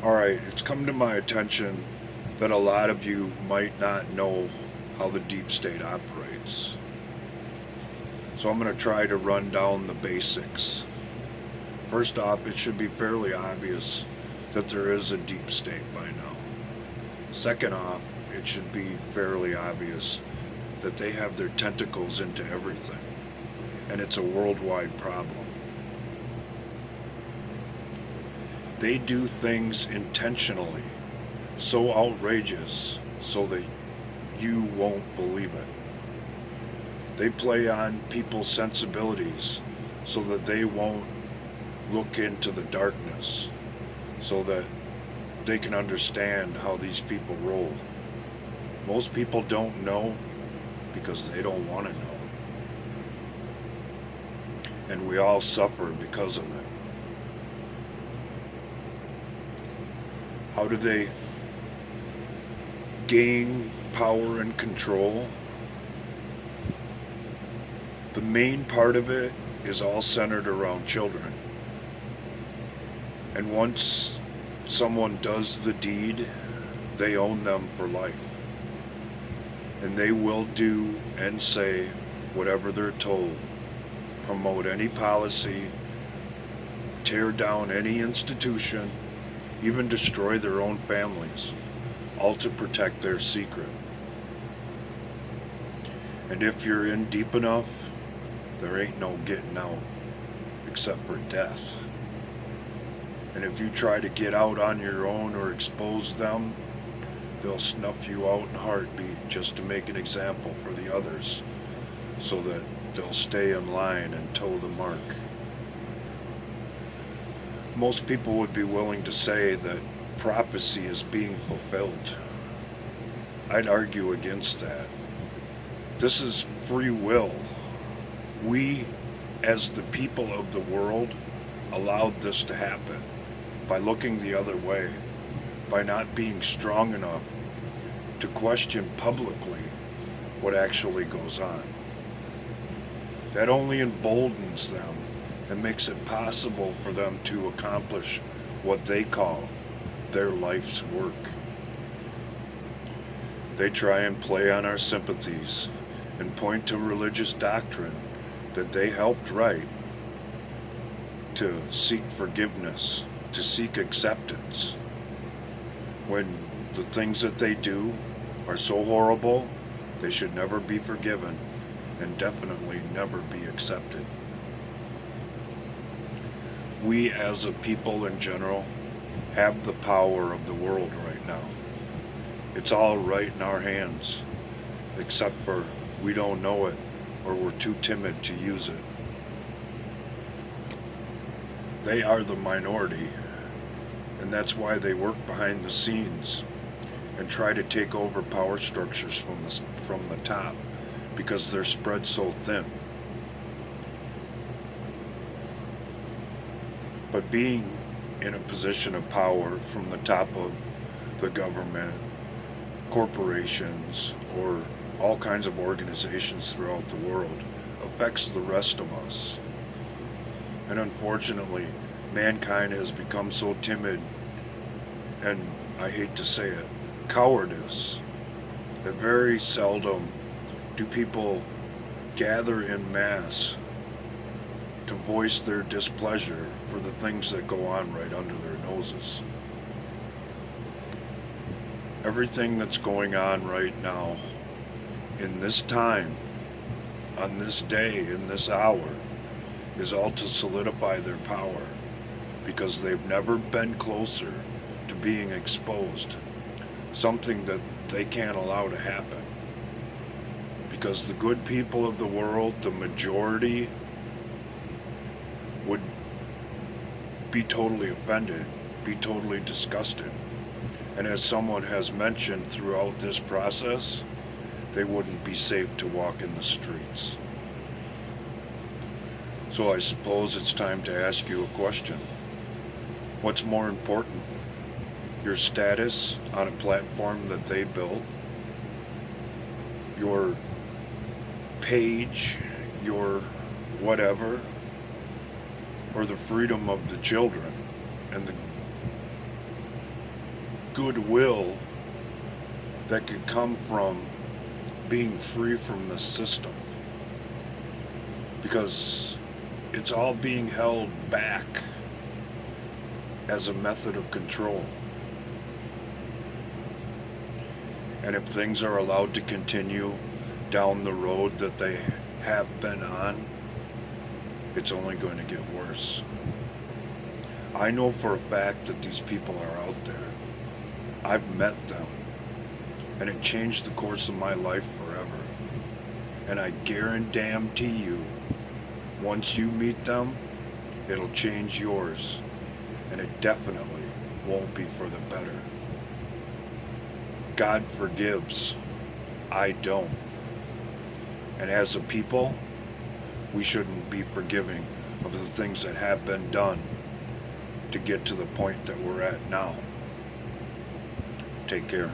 Alright, it's come to my attention that a lot of you might not know how the deep state operates. So I'm going to try to run down the basics. First off, it should be fairly obvious that there is a deep state by now. Second off, it should be fairly obvious that they have their tentacles into everything, and it's a worldwide problem. They do things intentionally, so outrageous, so that you won't believe it. They play on people's sensibilities so that they won't look into the darkness, so that they can understand how these people roll. Most people don't know because they don't want to know. And we all suffer because of it. How do they gain power and control? The main part of it is all centered around children. And once someone does the deed, they own them for life. And they will do and say whatever they're told, promote any policy, tear down any institution, even destroy their own families, all to protect their secret. And if you're in deep enough, there ain't no getting out except for death. And if you try to get out on your own or expose them, they'll snuff you out in a heartbeat just to make an example for the others, so that they'll stay in line and toe the mark. Most people would be willing to say that prophecy is being fulfilled. I'd argue against that. This is free will. We, as the people of the world, allowed this to happen by looking the other way, by not being strong enough to question publicly what actually goes on. That only emboldens them and makes it possible for them to accomplish what they call their life's work. They try and play on our sympathies and point to religious doctrine that they helped write to seek forgiveness, to seek acceptance, when the things that they do are so horrible, they should never be forgiven and definitely never be accepted. We as a people in general have the power of the world right now. It's all right in our hands, except for we don't know it or we're too timid to use it. They are the minority, and that's why they work behind the scenes and try to take over power structures from the top, because they're spread so thin. But being in a position of power from the top of the government, corporations, or all kinds of organizations throughout the world affects the rest of us. And unfortunately, mankind has become so timid, and I hate to say it, cowardice, that very seldom do people gather in mass to voice their displeasure for the things that go on right under their noses. Everything that's going on right now, in this time, on this day, in this hour, is all to solidify their power, because they've never been closer to being exposed, something that they can't allow to happen. Because the good people of the world, the majority, would be totally offended, be totally disgusted. And as someone has mentioned throughout this process, they wouldn't be safe to walk in the streets. So I suppose it's time to ask you a question. What's more important? Your status on a platform that they built? Your page? Your whatever? Or the freedom of the children and goodwill that could come from being free from the system, because it's all being held back as a method of control. And if things are allowed to continue down the road that they have been on, it's only going to get worse. I know for a fact that these people are out there. I've met them, and it changed the course of my life forever. And I guarantee you, once you meet them, it'll change yours, and it definitely won't be for the better. God forgives. I don't. And as a people, we shouldn't be forgiving of the things that have been done to get to the point that we're at now. Take care.